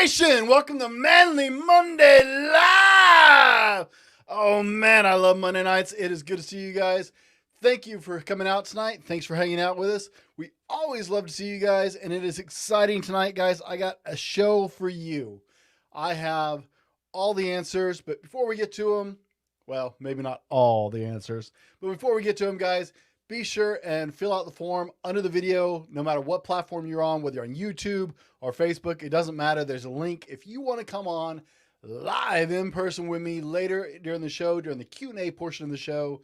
Nation, welcome to Manly Monday Live. Oh man, I love Monday nights. It is good to see you guys. Thank you for coming out tonight. Thanks for hanging out with us. We always love to see you guys, and it is exciting tonight, guys. I got a show for you. I have all the answers, but before we get to them, well, maybe not all the answers, but before we get to them, guys, be sure and fill out the form under the video, no matter what platform you're on, whether you're on YouTube or Facebook, it doesn't matter. There's a link. If you want to come on live in person with me later during the show, during the Q&A portion of the show,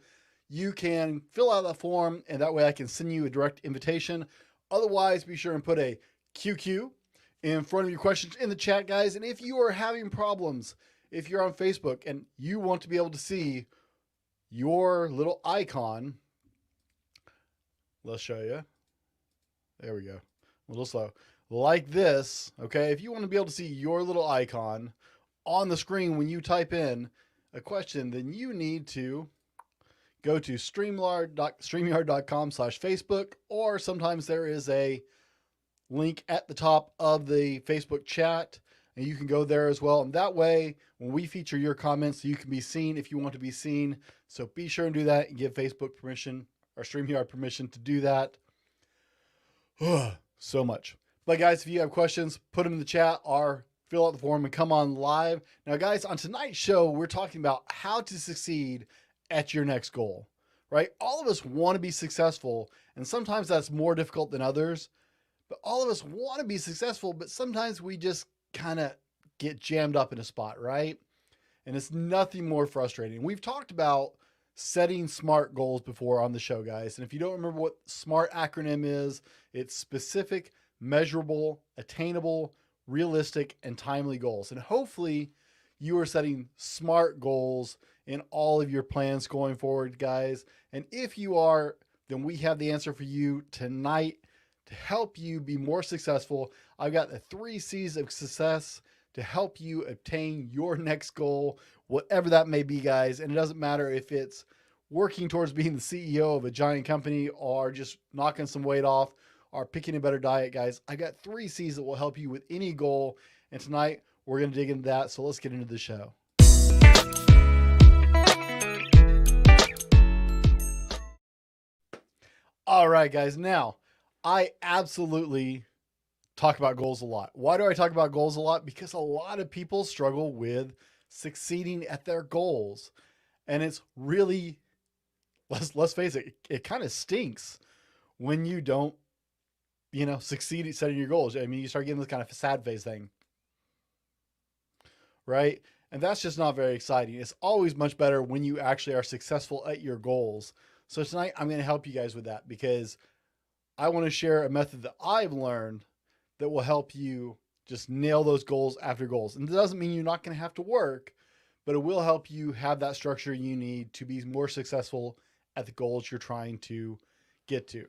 you can fill out that form, and that way I can send you a direct invitation. Otherwise, be sure and put a QQ in front of your questions in the chat, guys. And if you are having problems, if you're on Facebook and you want to be able to see your little icon, let's show you. There we go. A little slow. Like this, okay? If you want to be able to see your little icon on the screen when you type in a question, then you need to go to StreamYard.com/Facebook, or sometimes there is a link at the top of the Facebook chat, and you can go there as well. And that way, when we feature your comments, you can be seen if you want to be seen. So be sure and do that and give Facebook permission or StreamYard permission to do that. So much. But guys, if you have questions, put them in the chat or fill out the form and come on live. Now, guys, on tonight's show, we're talking about how to succeed at your next goal, right? All of us want to be successful, and sometimes that's more difficult than others. But all of us want to be successful, but sometimes we just kind of get jammed up in a spot, right? And it's nothing more frustrating. We've talked about setting SMART goals before on the show, guys. And if you don't remember what SMART acronym is, it's specific, measurable, attainable, realistic, and timely goals. And hopefully you are setting SMART goals in all of your plans going forward, guys. And if you are, then we have the answer for you tonight to help you be more successful. I've got the 3 C's of success to help you obtain your next goal, whatever that may be, guys. And it doesn't matter if it's working towards being the CEO of a giant company or just knocking some weight off or picking a better diet, guys. I got 3 C's that will help you with any goal. And tonight we're going to dig into that. So let's get into the show. All right, guys. Now, I absolutely talk about goals a lot. Why do I talk about goals a lot? Because a lot of people struggle with succeeding at their goals. And it's really, let's face it, it kind of stinks when you don't, succeed at setting your goals. I mean, you start getting this kind of sad face thing, right? And that's just not very exciting. It's always much better when you actually are successful at your goals. So tonight I'm going to help you guys with that, because I want to share a method that I've learned that will help you just nail those goals after goals. And it doesn't mean you're not going to have to work, but it will help you have that structure you need to be more successful at the goals you're trying to get to.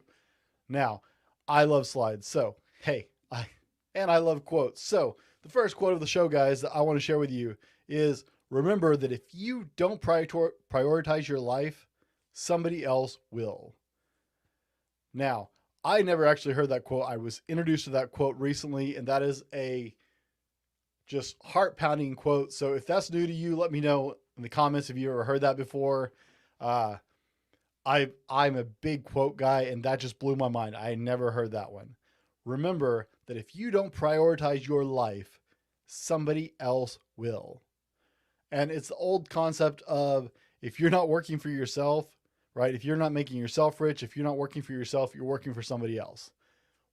Now, I love slides. So, hey, I love quotes. So the first quote of the show, guys, that I want to share with you is, remember that if you don't prioritize your life, somebody else will. Now, I never actually heard that quote. I was introduced to that quote recently, and that is a just heart-pounding quote. So if that's new to you, let me know in the comments if you ever heard that before. I'm a big quote guy, and that just blew my mind. I never heard that one. Remember that if you don't prioritize your life, somebody else will. And it's the old concept of, if you're not working for yourself, right? If you're not making yourself rich, if you're not working for yourself, you're working for somebody else.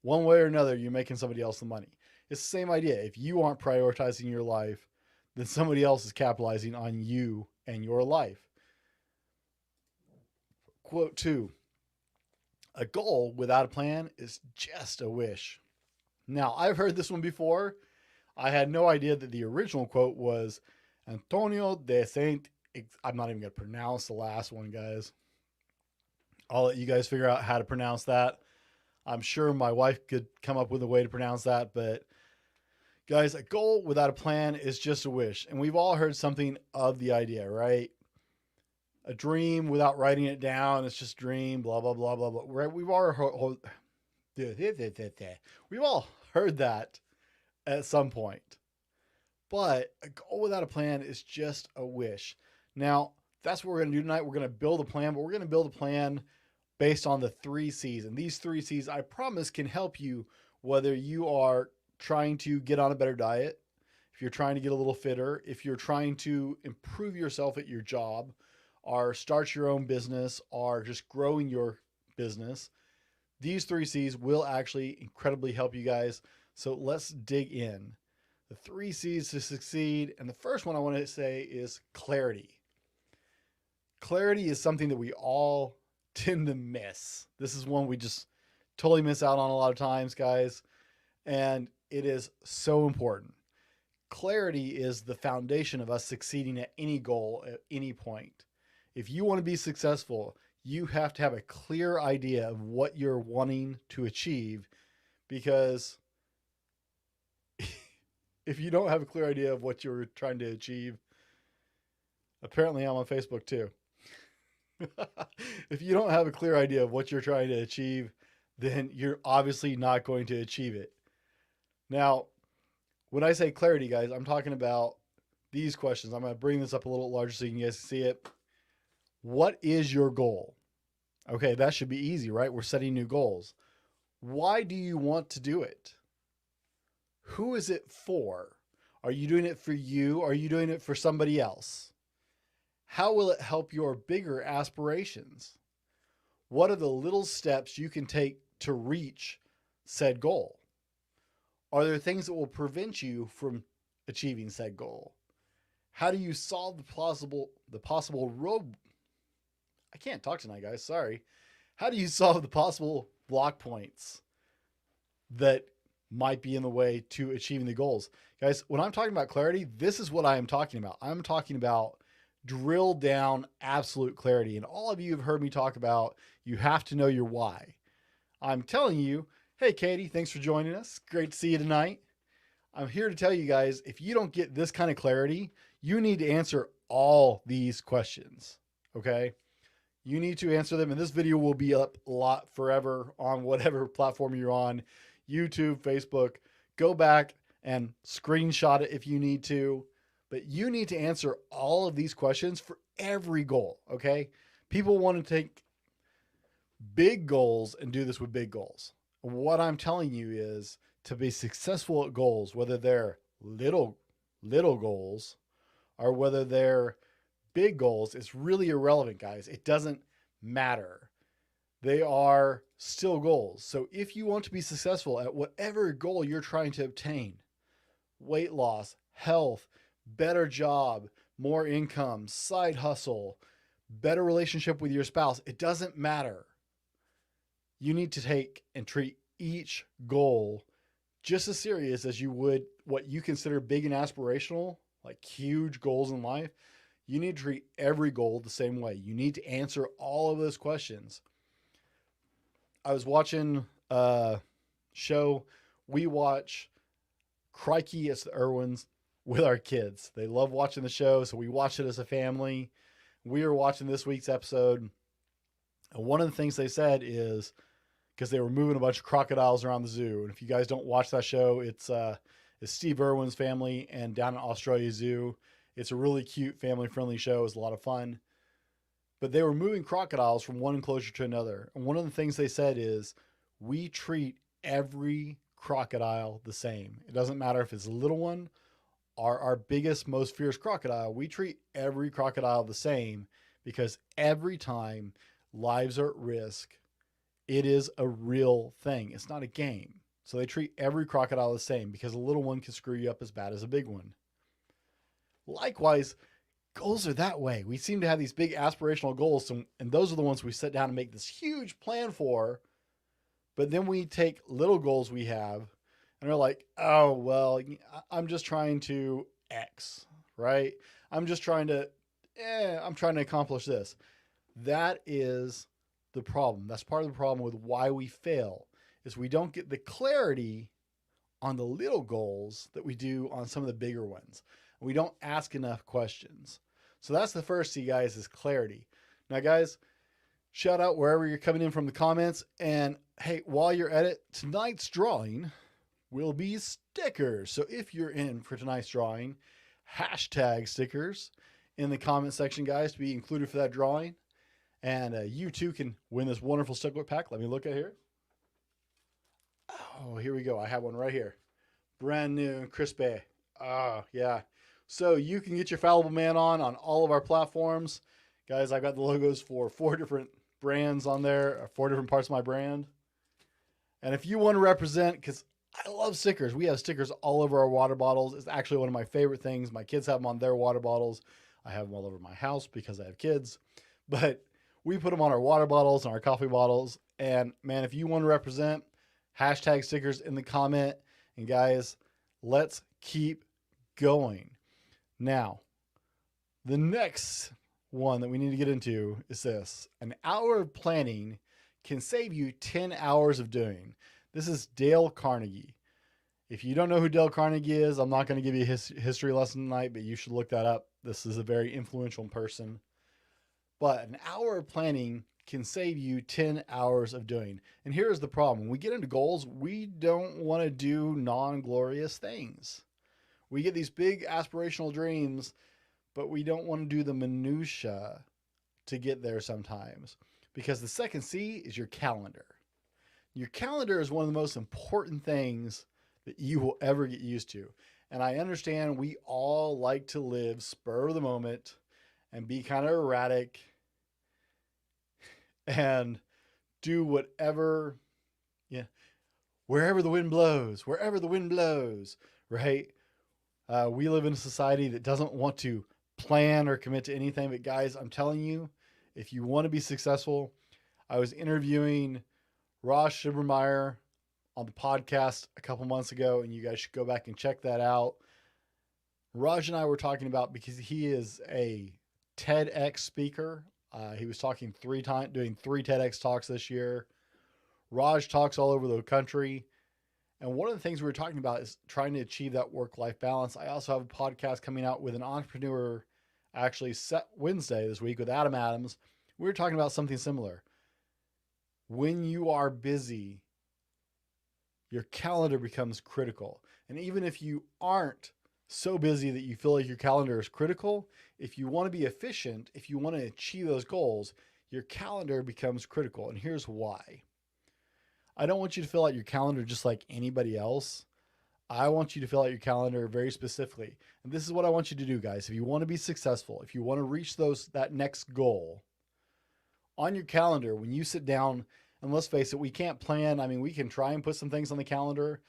One way or another, you're making somebody else the money. It's the same idea. If you aren't prioritizing your life, then somebody else is capitalizing on you and your life. Quote 2, a goal without a plan is just a wish. Now, I've heard this one before. I had no idea that the original quote was Antonio de Saint. I'm not even going to pronounce the last one, guys. I'll let you guys figure out how to pronounce that. I'm sure my wife could come up with a way to pronounce that, but guys, a goal without a plan is just a wish. And we've all heard something of the idea, right? A dream without writing it down, it's just a dream, blah, blah, blah, blah, blah. Right? We've all heard that at some point. But a goal without a plan is just a wish. Now, that's what we're going to do tonight. We're going to build a plan, but we're going to build a plan based on the 3 C's. And these 3 C's, I promise, can help you whether you are trying to get on a better diet, if you're trying to get a little fitter, if you're trying to improve yourself at your job, or start your own business, or just growing your business. These 3 C's will actually incredibly help you guys. So let's dig in. The 3 C's to succeed. And the first one I want to say is clarity. Clarity is something that we all tend to miss. This is one we just totally miss out on a lot of times, guys. And it is so important. Clarity is the foundation of us succeeding at any goal at any point. If you want to be successful, you have to have a clear idea of what you're wanting to achieve, because if you don't have a clear idea of what you're trying to achieve, apparently I'm on Facebook too. If you don't have a clear idea of what you're trying to achieve, then you're obviously not going to achieve it. Now, when I say clarity, guys, I'm talking about these questions. I'm going to bring this up a little larger so you guys can see it. What is your goal? Okay, that should be easy, right? We're setting new goals. Why do you want to do it? Who is it for? Are you doing it for you? Or are you doing it for somebody else? How will it help your bigger aspirations? What are the little steps you can take to reach said goal? Are there things that will prevent you from achieving said goal? How do you solve the possible road? I can't talk tonight, guys. Sorry. How do you solve the possible block points that might be in the way to achieving the goals? Guys, when I'm talking about clarity, this is what I am talking about. I'm talking about drill down absolute clarity. And all of you have heard me talk about you have to know your why. I'm telling you, hey, Katie, thanks for joining us. Great to see you tonight. I'm here to tell you guys, if you don't get this kind of clarity, you need to answer all these questions, okay? You need to answer them, and this video will be up a lot forever on whatever platform you're on, YouTube, Facebook. Go back and screenshot it if you need to, but you need to answer all of these questions for every goal, okay? People want to take big goals and do this with big goals. What I'm telling you is to be successful at goals, whether they're little goals or whether they're big goals, it's really irrelevant, guys. It doesn't matter. They are still goals. So if you want to be successful at whatever goal you're trying to obtain, weight loss, health, better job, more income, side hustle, better relationship with your spouse, it doesn't matter. You need to take and treat each goal just as serious as you would what you consider big and aspirational, like huge goals in life. You need to treat every goal the same way. You need to answer all of those questions. I was watching a show. We watch Crikey, It's the Irwins with our kids. They love watching the show, so we watch it as a family. We are watching this week's episode, and one of the things they said is, because they were moving a bunch of crocodiles around the zoo. And if you guys don't watch that show, it's Steve Irwin's family and down at Australia Zoo. It's a really cute, family-friendly show. It's a lot of fun. But they were moving crocodiles from one enclosure to another. And one of the things they said is, we treat every crocodile the same. It doesn't matter if it's a little one or our biggest, most fierce crocodile. We treat every crocodile the same, because every time lives are at risk, it is a real thing. It's not a game. So they treat every crocodile the same, because a little one can screw you up as bad as a big one. Likewise, goals are that way. We seem to have these big aspirational goals, and those are the ones we sit down and make this huge plan for. But then we take little goals we have, and we're like, oh, well, I'm just trying to X, right? I'm trying to accomplish this. That is the problem. That's part of the problem with why we fail, is we don't get the clarity on the little goals that we do on some of the bigger ones. We don't ask enough questions. So that's the first C, guys, is clarity. Now, guys, shout out wherever you're coming in from the comments. And hey, while you're at it, tonight's drawing will be stickers. So if you're in for tonight's drawing, hashtag stickers in the comment section, guys, to be included for that drawing. And you too can win this wonderful sticker pack. Let me look at here. Oh, here we go. I have one right here. Brand new and crispy. Yeah. So you can get your Fallible Man on all of our platforms. Guys, I've got the logos for 4 different brands on there, 4 different parts of my brand. And if you want to represent, because I love stickers. We have stickers all over our water bottles. It's actually one of my favorite things. My kids have them on their water bottles. I have them all over my house because I have kids. But we put them on our water bottles and our coffee bottles. And man, if you want to represent, hashtag stickers in the comment. And guys, let's keep going. Now, the next one that we need to get into is this. An hour of planning can save you 10 hours of doing. This is Dale Carnegie. If you don't know who Dale Carnegie is, I'm not going to give you a history lesson tonight, but you should look that up. This is a very influential person. But an hour of planning can save you 10 hours of doing. And here's the problem. When we get into goals, we don't want to do non-glorious things. We get these big aspirational dreams, but we don't want to do the minutia to get there sometimes. Because the second C is your calendar. Your calendar is one of the most important things that you will ever get used to. And I understand we all like to live spur of the moment and be kind of erratic and do whatever, wherever the wind blows, right? We live in a society that doesn't want to plan or commit to anything. But guys, I'm telling you, if you want to be successful, I was interviewing Raj Schibbermeyer on the podcast a couple months ago, and you guys should go back and check that out. Raj and I were talking about, because he is a TEDx speaker. He was talking doing 3 TEDx talks this year. Raj talks all over the country. And one of the things we were talking about is trying to achieve that work-life balance. I also have a podcast coming out with an entrepreneur, actually set Wednesday this week with Adam Adams. We were talking about something similar. When you are busy, your calendar becomes critical. And even if you aren't so busy that you feel like your calendar is critical, if you want to be efficient, if you want to achieve those goals, your calendar becomes critical. And here's why. I don't want you to fill out your calendar just like anybody else. I want you to fill out your calendar very specifically. And this is what I want you to do, guys. If you want to be successful, if you want to reach that next goal, on your calendar, when you sit down, and let's face it, we can't plan. I mean, we can try and put some things on the calendar.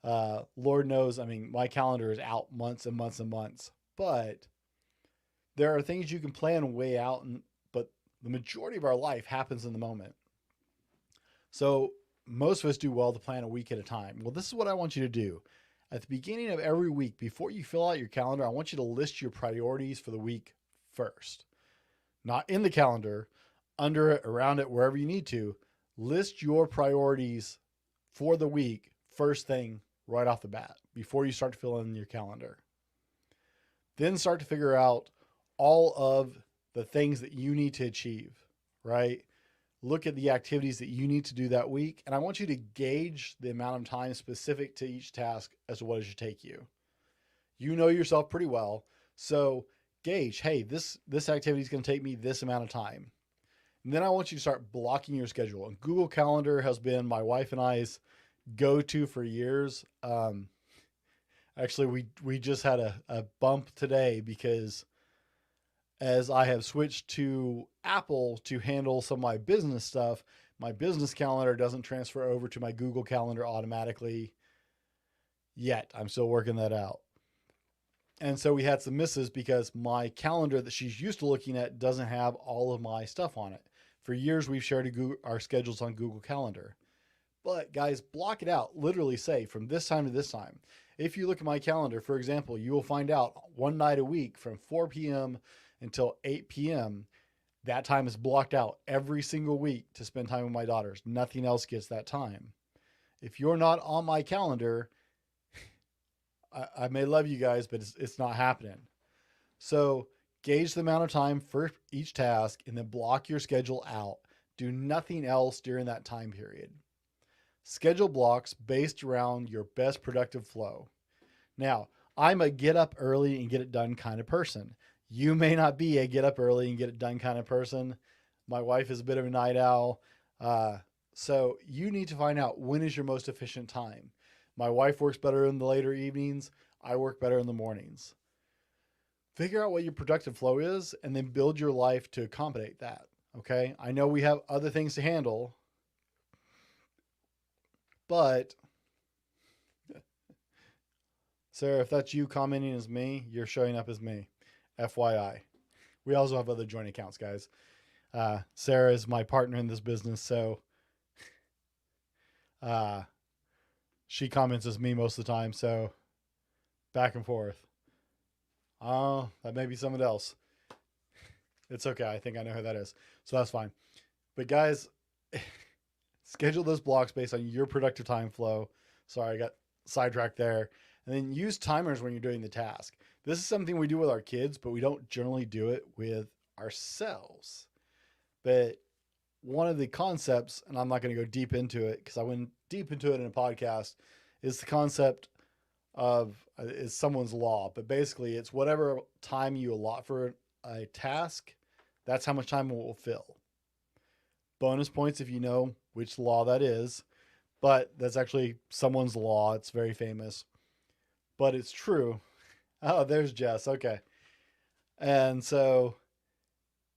Lord knows, I mean, my calendar is out months and months and months. But there are things you can plan way out, but the majority of our life happens in the moment. So most of us do well to plan a week at a time. Well, this is what I want you to do. At the beginning of every week, before you fill out your calendar, I want you to list your priorities for the week first. Not in the calendar, under it, around it, wherever you need to. List your priorities for the week first thing right off the bat before you start to fill in your calendar. Then start to figure out all of the things that you need to achieve, right? Look at the activities that you need to do that week. And I want you to gauge the amount of time specific to each task as to what it should take you. You know yourself pretty well. So gauge, hey, this activity is going to take me this amount of time. And then I want you to start blocking your schedule. And Google Calendar has been my wife and I's go-to for years. Actually, we just had a bump today because as I have switched to Apple to handle some of my business stuff, my business calendar doesn't transfer over to my Google Calendar automatically yet. I'm still working that out. And so we had some misses because my calendar that she's used to looking at doesn't have all of my stuff on it. For years, we've shared our schedules on Google Calendar. But guys, block it out. Literally say from this time to this time. If you look at my calendar, for example, you will find out one night a week from 4 p.m. until 8 p.m. That time is blocked out every single week to spend time with my daughters. Nothing else gets that time. If you're not on my calendar, I may love you guys, but it's not happening. So gauge the amount of time for each task and then block your schedule out. Do nothing else during that time period. Schedule blocks based around your best productive flow. Now, I'm a get up early and get it done kind of person. You may not be a get up early and get it done kind of person. My wife is a bit of a night owl. So you need to find out when is your most efficient time. My wife works better in the later evenings. I work better in the mornings. Figure out what your productive flow is and then build your life to accommodate that. Okay. I know we have other things to handle, but Sarah, if that's you commenting as me, you're showing up as me. FYI. We also have other joint accounts, guys. Sarah is my partner in this business, so she comments as me most of the time, so back and forth. Oh, that may be someone else. It's okay. I think I know who that is. So that's fine. But guys, schedule those blocks based on your productive time flow. Sorry, I got sidetracked there. And then use timers when you're doing the task. This is something we do with our kids, but we don't generally do it with ourselves. But one of the concepts, and I'm not going to go deep into it because I went deep into it in a podcast, is the concept of is someone's law. But basically, it's whatever time you allot for a task, that's how much time it will fill. Bonus points if you know which law that is, but that's actually someone's law. It's very famous, but it's true. Oh, there's Jess. Okay. And so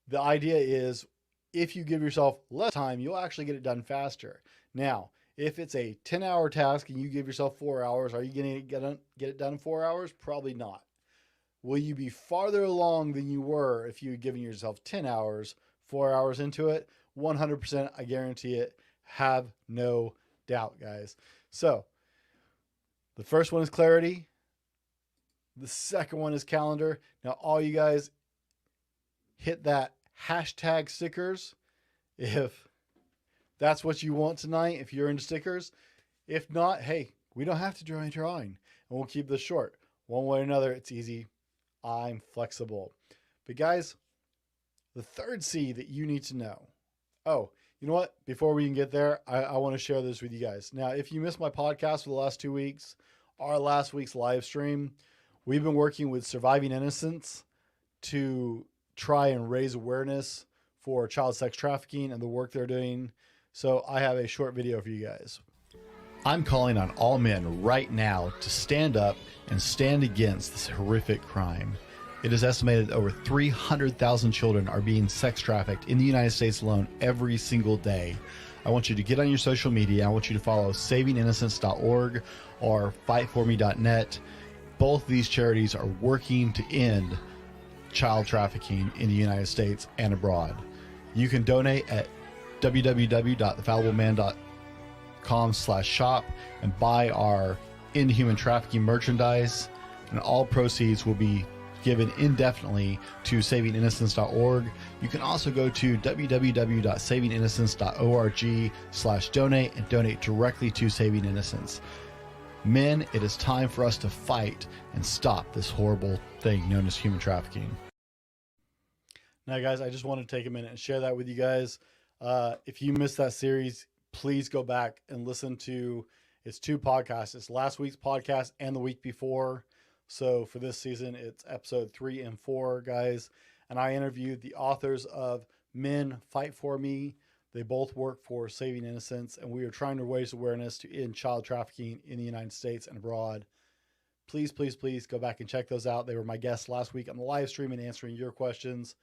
the idea is if you give yourself less time, you'll actually get it done faster. Now, if it's a 10-hour task and you give yourself 4 hours, are you going to get it done in 4 hours? Probably not. Will you be farther along than you were if you had given yourself 10 hours, 4 hours into it? 100%, I guarantee it. Have no doubt, guys. So the first one is clarity. The second one is calendar. Now, all you guys hit that hashtag stickers if that's what you want tonight, if you're into stickers. If not, hey, we don't have to draw any drawing, and we'll keep this short. One way or another, it's easy. I'm flexible. But guys, the third C that you need to know. Oh, you know what? Before we can get there, I want to share this with you guys. Now, if you missed my podcast for the last 2 weeks, our last week's live stream, we've been working with Surviving Innocence to try and raise awareness for child sex trafficking and the work they're doing. So I have a short video for you guys. I'm calling on all men right now to stand up and stand against this horrific crime. It is estimated that over 300,000 children are being sex trafficked in the United States alone every single day. I want you to get on your social media. I want you to follow savinginnocence.org or fightforme.net. Both of these charities are working to end child trafficking in the United States and abroad. You can donate at www.thefallibleman.com/shop and buy our Inhuman Trafficking merchandise, and all proceeds will be given indefinitely to savinginnocence.org. You can also go to www.savinginnocence.org/donate and donate directly to Saving Innocence. Men, it is time for us to fight and stop this horrible thing known as human trafficking. Now, guys, I just want to take a minute and share that with you guys. If you missed that series, please go back and listen to its 2 podcasts. It's last week's podcast and the week before. So for this season, it's episode 3 and 4, guys. And I interviewed the authors of Men Fight For Me. They both work for Saving Innocence, and we are trying to raise awareness to end child trafficking in the United States and abroad. Please, please, please go back and check those out. They were my guests last week on the live stream and answering your questions.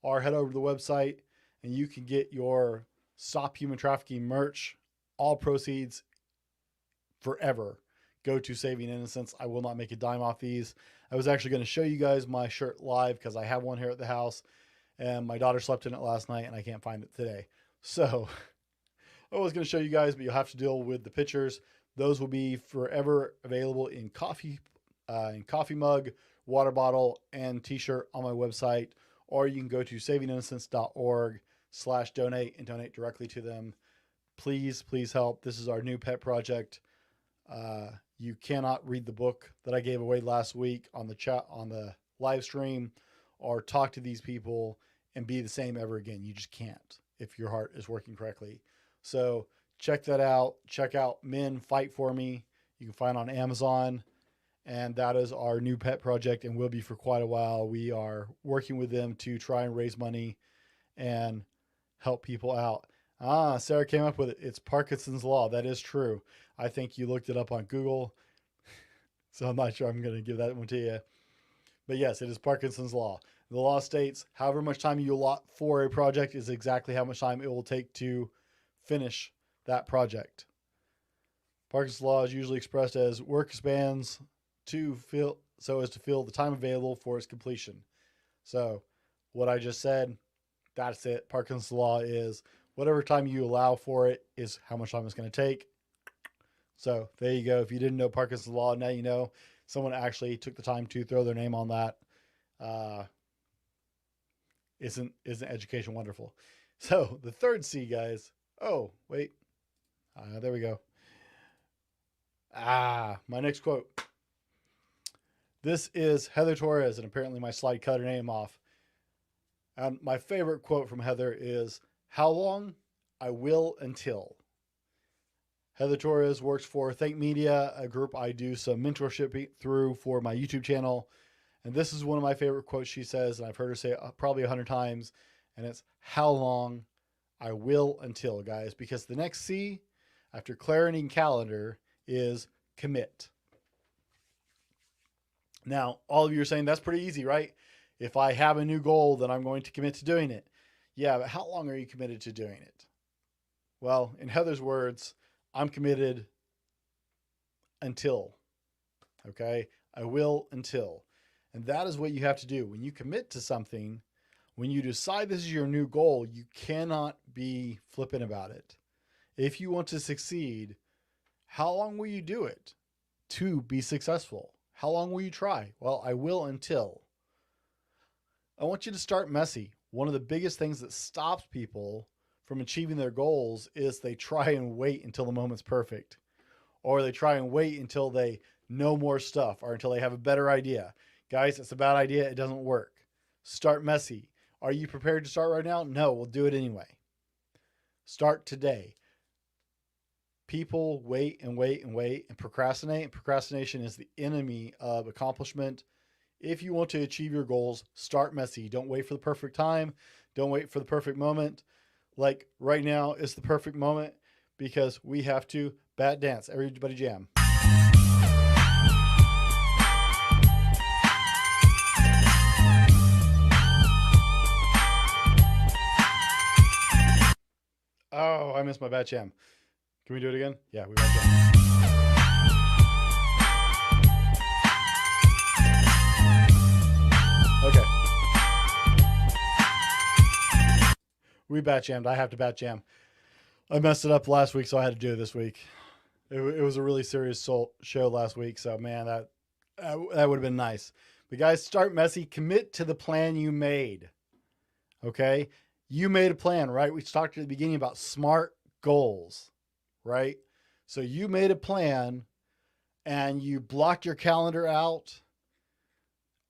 Or head over to the website and you can get your Stop Human Trafficking merch. All proceeds forever go to Saving Innocence. I will not make a dime off these. I was actually going to show you guys my shirt live because I have one here at the house, and my daughter slept in it last night and I can't find it today. So I was going to show you guys, but you'll have to deal with the pictures. Those will be forever available in coffee mug, water bottle, and t-shirt on my website, or you can go to savinginnocence.org/donate and donate directly to them. Please, please help. This is our new pet project. You cannot read the book that I gave away last week on the chat, on the live stream, or talk to these people and be the same ever again. You just can't if your heart is working correctly. So check that out. Check out Men Fight For Me. You can find on Amazon. And that is our new pet project and will be for quite a while. We are working with them to try and raise money and help people out. Sarah came up with it. It's Parkinson's Law. That is true. I think you looked it up on Google. So I'm not sure I'm going to give that one to you. But yes, it is Parkinson's Law. The law states however much time you allot for a project is exactly how much time it will take to finish that project. Parkinson's Law is usually expressed as work spans to fill so as to fill the time available for its completion. So what I just said, that's it. Parkinson's Law is whatever time you allow for it is how much time it's going to take. So there you go. If you didn't know Parkinson's Law, now you know. Someone actually took the time to throw their name on that. Isn't education wonderful? So the third C, guys. Oh, wait. There we go. My next quote. This is Heather Torres, and apparently my slide cut her name off. And my favorite quote from Heather is, "How long? I will until." Heather Torres works for Think Media, a group I do some mentorship through for my YouTube channel. And this is one of my favorite quotes she says, and I've heard her say it probably 100 times. And it's, "How long? I will until," guys. Because the next C after clarity and calendar is commit. Now, all of you are saying that's pretty easy, right? If I have a new goal, then I'm going to commit to doing it. Yeah, but how long are you committed to doing it? Well, in Heather's words, I'm committed until. Okay? I will until. And that is what you have to do. When you commit to something, when you decide this is your new goal, you cannot be flippant about it. If you want to succeed, how long will you do it to be successful? How long will you try? Well, I will until. I want you to start messy. One of the biggest things that stops people from achieving their goals is they try and wait until the moment's perfect, or they try and wait until they know more stuff, or until they have a better idea. Guys, it's a bad idea. It doesn't work. Start messy. Are you prepared to start right now? No, we'll do it anyway. Start today. People wait and wait and wait and procrastinate. And procrastination is the enemy of accomplishment. If you want to achieve your goals, start messy. Don't wait for the perfect time. Don't wait for the perfect moment. Like right now is the perfect moment because we have to bat dance. Everybody jam. Oh, I missed my bat jam. Can we do it again? Yeah, we bat jam. Okay. We bat jammed. I have to bat jam. I messed it up last week, so I had to do it this week. It was a really serious show last week, so man, that would have been nice. But guys, start messy. Commit to the plan you made. Okay? You made a plan, right? We talked at the beginning about SMART goals, right? So you made a plan and you blocked your calendar out.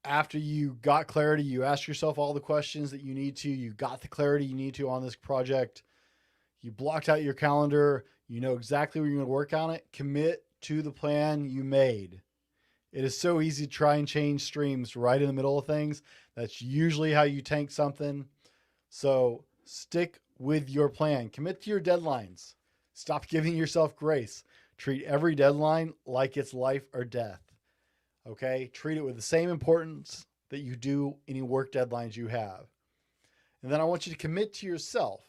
After you got clarity, you asked yourself all the questions that you need to. You got the clarity you need to on this project. You blocked out your calendar. You know exactly where you're going to work on it. Commit to the plan you made. It is so easy to try and change streams right in the middle of things. That's usually how you tank something. So stick with your plan. Commit to your deadlines. Stop giving yourself grace. Treat every deadline like it's life or death. Okay? Treat it with the same importance that you do any work deadlines you have. And then I want you to commit to yourself.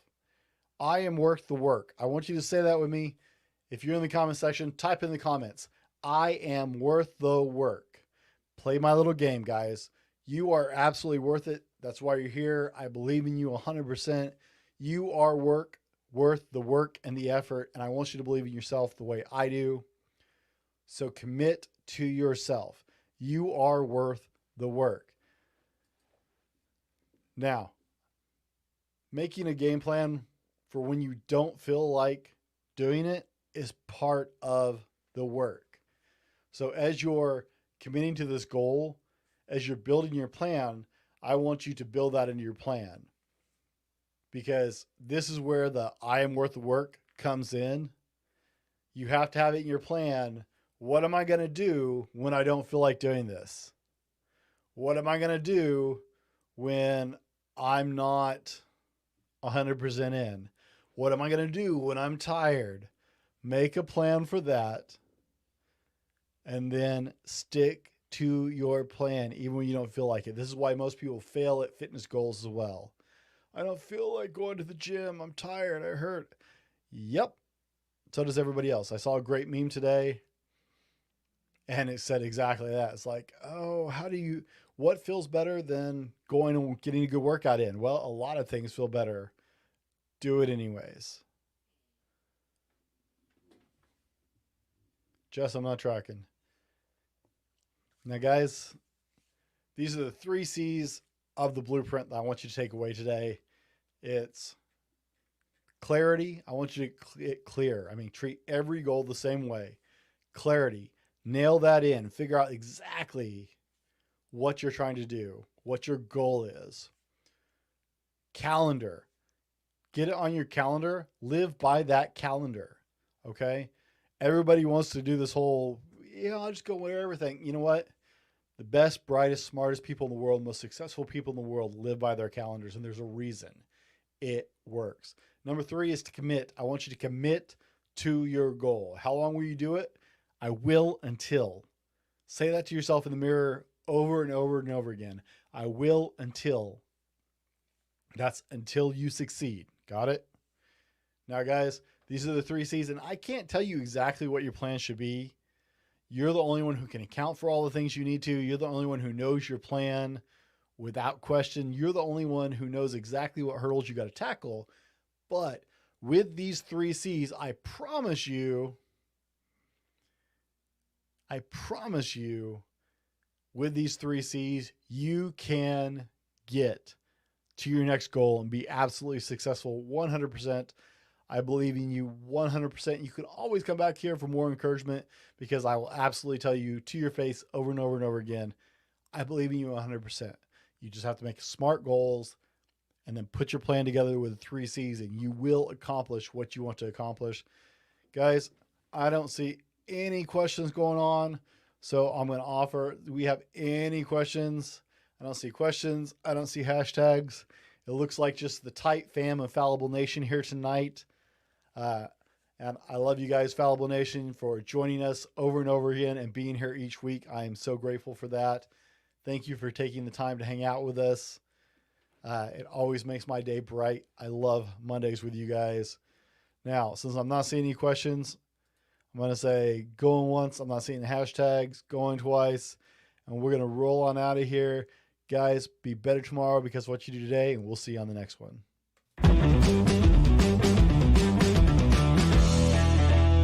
I am worth the work. I want you to say that with me. If you're in the comment section, type in the comments. I am worth the work. Play my little game, guys. You are absolutely worth it. That's why you're here. I believe in you 100%. You are worth the work and the effort. And I want you to believe in yourself the way I do. So commit to yourself. You are worth the work. Now, making a game plan for when you don't feel like doing it is part of the work. So as you're committing to this goal, as you're building your plan, I want you to build that into your plan, because this is where the I am worth the work comes in, you have to have it in your plan. What am I going to do when I don't feel like doing this? What am I going to do when I'm not 100% in? What am I going to do when I'm tired? Make a plan for that and then stick to your plan even when you don't feel like it. This is why most people fail at fitness goals as well. I don't feel like going to the gym. I'm tired. I hurt. Yep. So does everybody else. I saw a great meme today and it said exactly that. It's like, oh, what feels better than going and getting a good workout in? Well, a lot of things feel better. Do it anyways. Jess, I'm not tracking. Now, guys, these are the 3 C's of the blueprint that I want you to take away today. It's clarity. I want you to get clear. I mean, treat every goal the same way. Clarity. Nail that in. Figure out exactly what you're trying to do, what your goal is. Calendar. Get it on your calendar. Live by that calendar. Okay? Everybody wants to do this whole, I'll just go with everything. You know what? The best, brightest, smartest people in the world, most successful people in the world live by their calendars, and there's a reason it works. Number 3 is to commit. I want you to commit to your goal. How long will you do it? I will until. Say that to yourself in the mirror over and over and over again. I will until. That's until you succeed. Got it? Now, guys, these are the 3 C's, and I can't tell you exactly what your plan should be. You're the only one who can account for all the things you need to. You're the only one who knows your plan without question. You're the only one who knows exactly what hurdles you got to tackle. But with these 3 C's, I promise you, with these 3 C's, you can get to your next goal and be absolutely successful 100%. I believe in you 100%. You can always come back here for more encouragement because I will absolutely tell you to your face over and over and over again, I believe in you 100%. You just have to make smart goals and then put your plan together with the 3 C's and you will accomplish what you want to accomplish. Guys, I don't see any questions going on, so I'm going to offer, do we have any questions? I don't see questions. I don't see hashtags. It looks like just the tight fam of Fallible Nation here tonight. And I love you guys, Fallible Nation, for joining us over and over again and being here each week. I am so grateful for that. Thank you for taking the time to hang out with us. It always makes my day bright. I love Mondays with you guys. Now, since I'm not seeing any questions, I'm going to say going once. I'm not seeing the hashtags, going twice, and we're going to roll on out of here. Guys, be better tomorrow because of what you do today, and we'll see you on the next one.